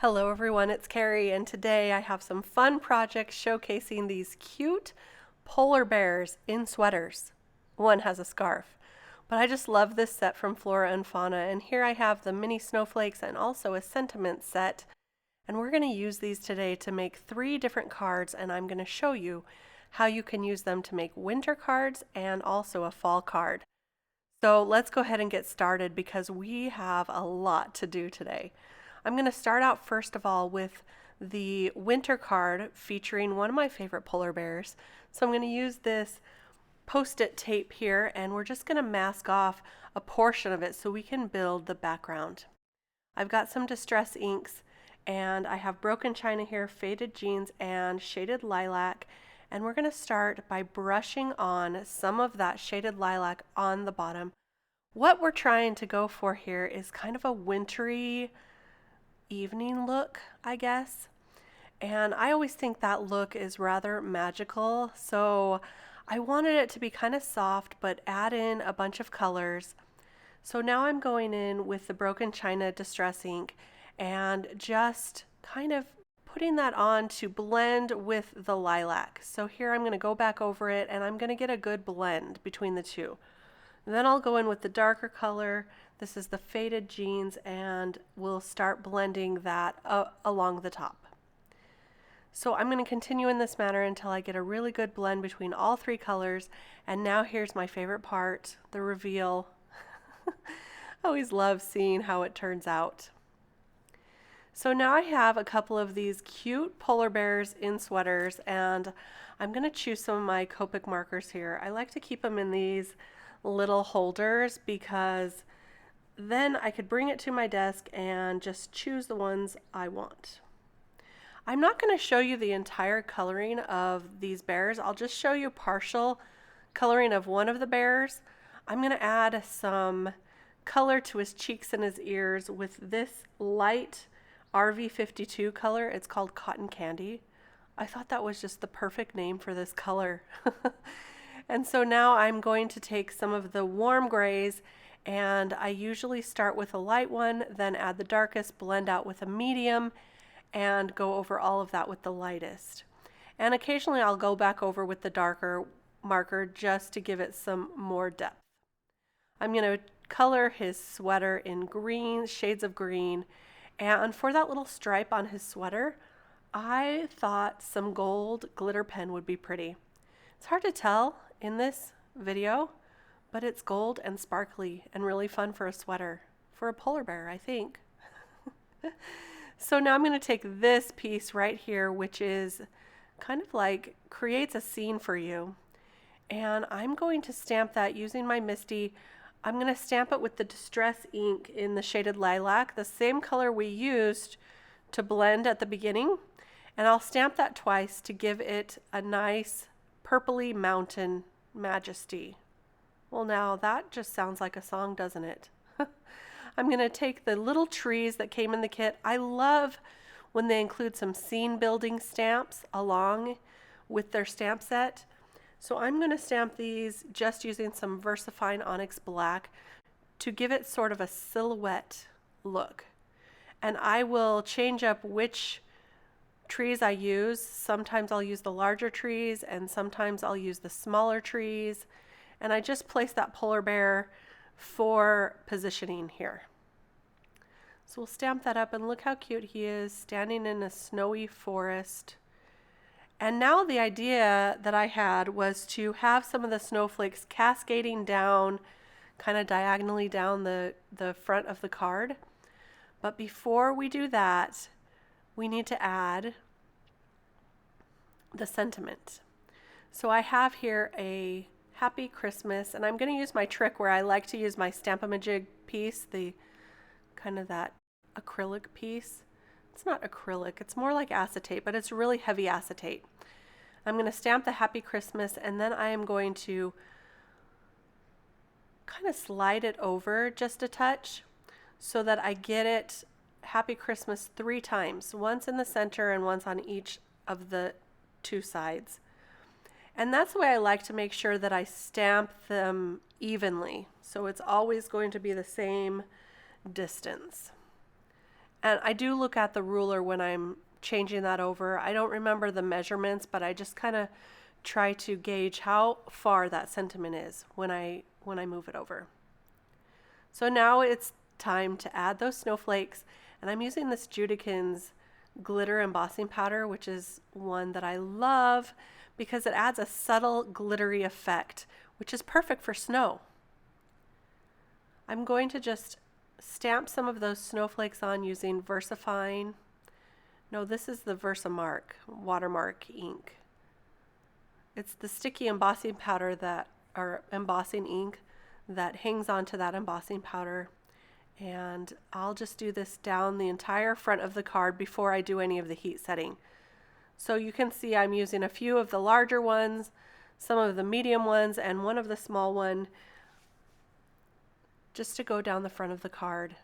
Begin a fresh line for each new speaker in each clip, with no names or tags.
Hello everyone, it's Kari, and today I have some fun projects showcasing these cute polar bears in sweaters. One has a scarf. But I just love this set from Flora and Fauna, and here I have the Mini Snowflakes and also a sentiment set. And we're going to use these today to make 3 different cards, and I'm going to show you how you can use them to make winter cards and also a fall card. So let's go ahead and get started because we have a lot to do today. I'm going to start out first of all with the winter card featuring one of my favorite polar bears. So I'm going to use this Post-it tape here, and we're just going to mask off a portion of it so we can build the background. I've got some distress inks, and I have broken china here, faded jeans, and shaded lilac. And we're going to start by brushing on some of that shaded lilac on the bottom. What we're trying to go for here is kind of a wintry evening look, I guess. And I always think that look is rather magical, so I wanted it to be kind of soft but add in a bunch of colors. So now I'm going in with the broken china distress ink and just kind of putting that on to blend with the lilac. So here I'm going to go back over it and I'm going to get a good blend between the two. And then I'll go in with the darker color. This is the faded jeans, and we'll start blending that along the top. So I'm going to continue in this manner until I get a really good blend between all 3 colors. And now here's my favorite part, the reveal. I always love seeing how it turns out. So now I have a couple of these cute polar bears in sweaters, and I'm going to choose some of my Copic markers here. I like to keep them in these little holders because then I could bring it to my desk and just choose the ones I want. I'm not going to show you the entire coloring of these bears. I'll just show you partial coloring of one of the bears. I'm going to add some color to his cheeks and his ears with this light RV52 color. It's called Cotton Candy. I thought that was just the perfect name for this color. And so now I'm going to take some of the warm grays, and I usually start with a light one, then add the darkest, blend out with a medium, and go over all of that with the lightest. And occasionally I'll go back over with the darker marker just to give it some more depth. I'm going to color his sweater in green, shades of green, and for that little stripe on his sweater, I thought some gold glitter pen would be pretty. It's hard to tell in this video, but it's gold and sparkly and really fun for a sweater, for a polar bear, I think. So now I'm going to take this piece right here, which is kind of like creates a scene for you. And I'm going to stamp that using my Misty. I'm going to stamp it with the Distress ink in the shaded lilac, the same color we used to blend at the beginning. And I'll stamp that twice to give it a nice purpley mountain majesty. Well, now that just sounds like a song, doesn't it? I'm going to take the little trees that came in the kit. I love when they include some scene building stamps along with their stamp set. So I'm going to stamp these just using some VersaFine Onyx Black to give it sort of a silhouette look. And I will change up which trees I use. Sometimes I'll use the larger trees and sometimes I'll use the smaller trees. And I just place that polar bear for positioning here. So we'll stamp that up, and look how cute he is standing in a snowy forest. And now the idea that I had was to have some of the snowflakes cascading down, kind of diagonally down the front of the card. But before we do that, we need to add the sentiment. So I have here a Happy Christmas, and I'm going to use my trick where I like to use my Stamp-A-Majig piece, the kind of that acrylic piece. It's not acrylic, it's more like acetate, but it's really heavy acetate. I'm going to stamp the Happy Christmas, and then I am going to kind of slide it over just a touch so that I get it Happy Christmas 3 times, once in the center and once on each of the 2 sides. And that's the way I like to make sure that I stamp them evenly. So it's always going to be the same distance. And I do look at the ruler when I'm changing that over. I don't remember the measurements, but I just kind of try to gauge how far that sentiment is when I move it over. So now it's time to add those snowflakes, and I'm using this Judikins glitter embossing powder, which is one that I love because it adds a subtle glittery effect, which is perfect for snow. I'm going to just stamp some of those snowflakes on using VersaFine. No, this is the Versamark watermark ink. It's the sticky embossing powder or embossing ink that hangs onto that embossing powder. And I'll just do this down the entire front of the card before I do any of the heat setting. So you can see I'm using a few of the larger ones, some of the medium ones, and one of the small one just to go down the front of the card.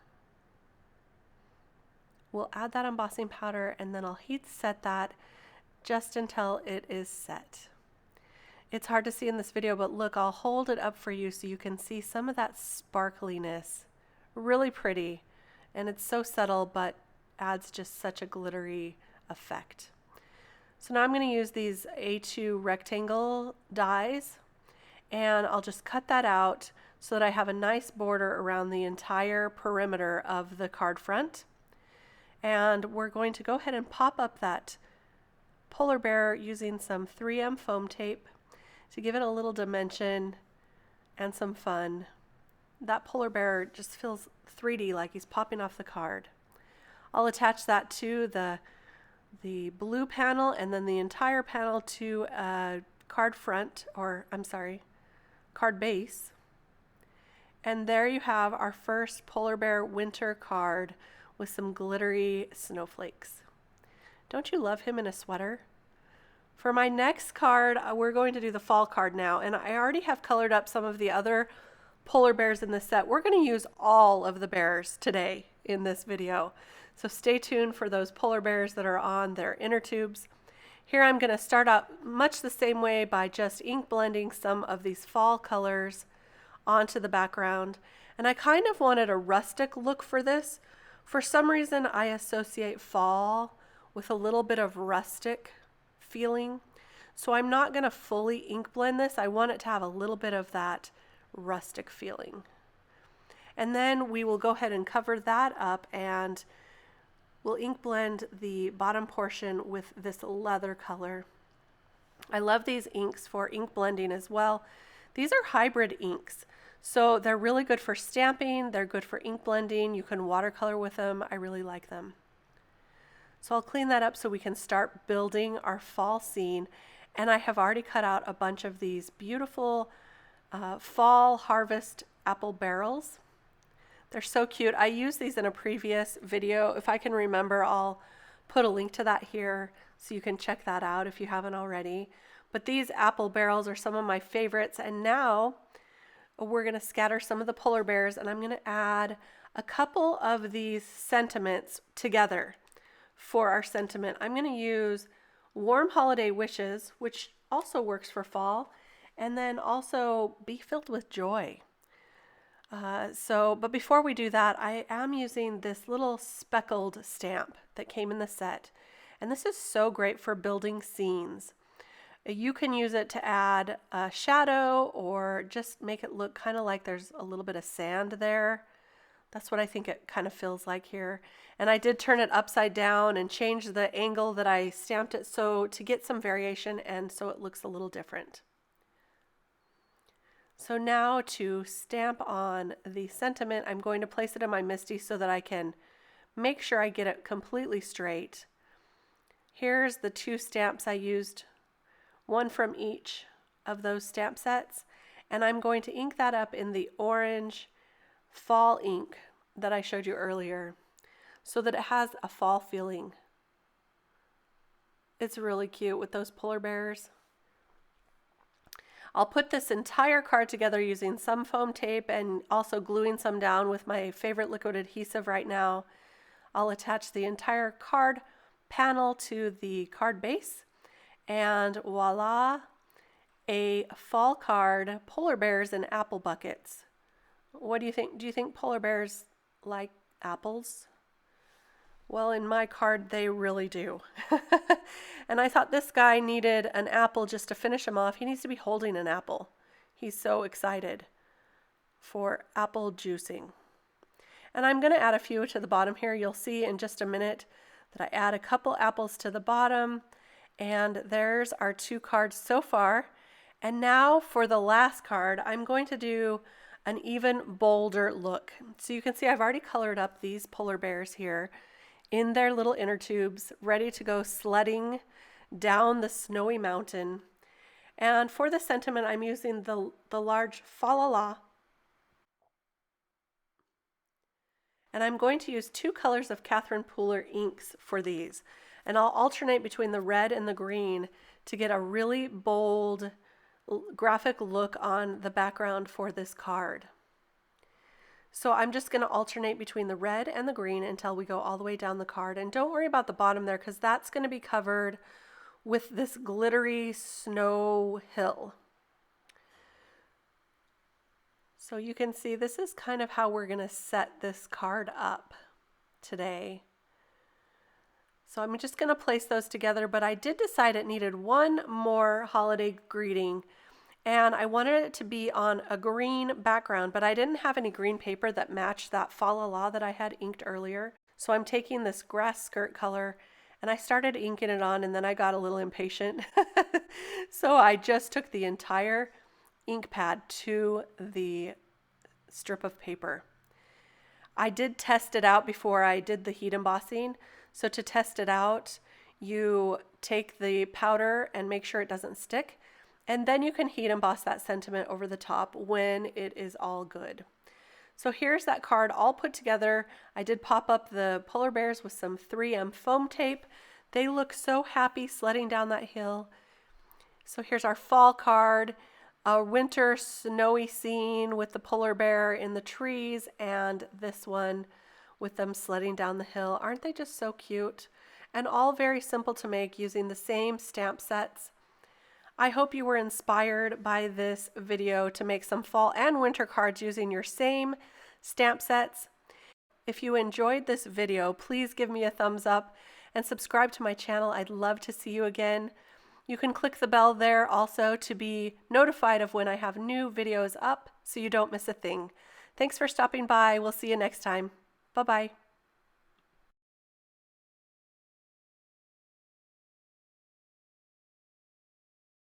We'll add that embossing powder and then I'll heat set that just until it is set. It's hard to see in this video, but look, I'll hold it up for you so you can see some of that sparkliness. Really pretty, and it's so subtle but adds just such a glittery effect. So now I'm going to use these A2 rectangle dies, and I'll just cut that out so that I have a nice border around the entire perimeter of the card front. And we're going to go ahead and pop up that polar bear using some 3M foam tape to give it a little dimension and some fun. That polar bear just feels 3D, like he's popping off the card. I'll attach that to the blue panel and then the entire panel to a card front, or I'm sorry, card base. And there you have our first polar bear winter card with some glittery snowflakes. Don't you love him in a sweater? For my next card, we're going to do the fall card now, and I already have colored up some of the other polar bears in the set. We're going to use all of the bears today in this video. So stay tuned for those polar bears that are on their inner tubes. Here I'm going to start out much the same way by just ink blending some of these fall colors onto the background. And I kind of wanted a rustic look for this. For some reason, I associate fall with a little bit of rustic feeling. So I'm not going to fully ink blend this. I want it to have a little bit of that rustic feeling. And then we will go ahead and cover that up, and we'll ink blend the bottom portion with this leather color. I love these inks for ink blending as well. These are hybrid inks, so they're really good for stamping, they're good for ink blending, you can watercolor with them. I really like them. So I'll clean that up so we can start building our fall scene. And I have already cut out a bunch of these beautiful fall harvest apple barrels. They're so cute. I used these in a previous video. If I can remember, I'll put a link to that here so you can check that out if you haven't already. But these apple barrels are some of my favorites. And now we're going to scatter some of the polar bears, and I'm going to add a couple of these sentiments together for our sentiment. I'm going to use Warm Holiday Wishes, which also works for fall, and then also Be Filled with Joy. But before we do that, I am using this little speckled stamp that came in the set. And this is so great for building scenes. You can use it to add a shadow or just make it look kind of like there's a little bit of sand there. That's what I think it kind of feels like here. And I did turn it upside down and change the angle that I stamped it so to get some variation and so it looks a little different. So now to stamp on the sentiment, I'm going to place it in my MISTI so that I can make sure I get it completely straight. Here's the two stamps I used, one from each of those stamp sets, and I'm going to ink that up in the orange fall ink that I showed you earlier so that it has a fall feeling. It's really cute with those polar bears. I'll put this entire card together using some foam tape and also gluing some down with my favorite liquid adhesive right now. I'll attach the entire card panel to the card base, and voila, a fall card, polar bears and apple buckets. What do you think? Do you think polar bears like apples? Well, in my card, they really do. And I thought this guy needed an apple just to finish him off. He needs to be holding an apple. He's so excited for apple juicing. And I'm going to add a few to the bottom here. You'll see in just a minute that I add a couple apples to the bottom. And there's our 2 cards so far. And now for the last card, I'm going to do an even bolder look. So you can see I've already colored up these polar bears here in their little inner tubes, ready to go sledding down the snowy mountain. And for the sentiment, I'm using the large fa la la. And I'm going to use 2 colors of Catherine Pooler inks for these. And I'll alternate between the red and the green to get a really bold graphic look on the background for this card. So I'm just going to alternate between the red and the green until we go all the way down the card. And don't worry about the bottom there, because that's going to be covered with this glittery snow hill. So you can see this is kind of how we're going to set this card up today. So I'm just going to place those together, but I did decide it needed one more holiday greeting. And I wanted it to be on a green background, but I didn't have any green paper that matched that fa la la that I had inked earlier. So I'm taking this grass skirt color and I started inking it on, and then I got a little impatient. So I just took the entire ink pad to the strip of paper. I did test it out before I did the heat embossing. So to test it out, you take the powder and make sure it doesn't stick. And then you can heat emboss that sentiment over the top when it is all good. So here's that card all put together. I did pop up the polar bears with some 3M foam tape. They look so happy sledding down that hill. So here's our fall card, a winter snowy scene with the polar bear in the trees, and this one with them sledding down the hill. Aren't they just so cute? And all very simple to make using the same stamp sets. I hope you were inspired by this video to make some fall and winter cards using your same stamp sets. If you enjoyed this video, please give me a thumbs up and subscribe to my channel. I'd love to see you again. You can click the bell there also to be notified of when I have new videos up so you don't miss a thing. Thanks for stopping by. We'll see you next time. Bye-bye.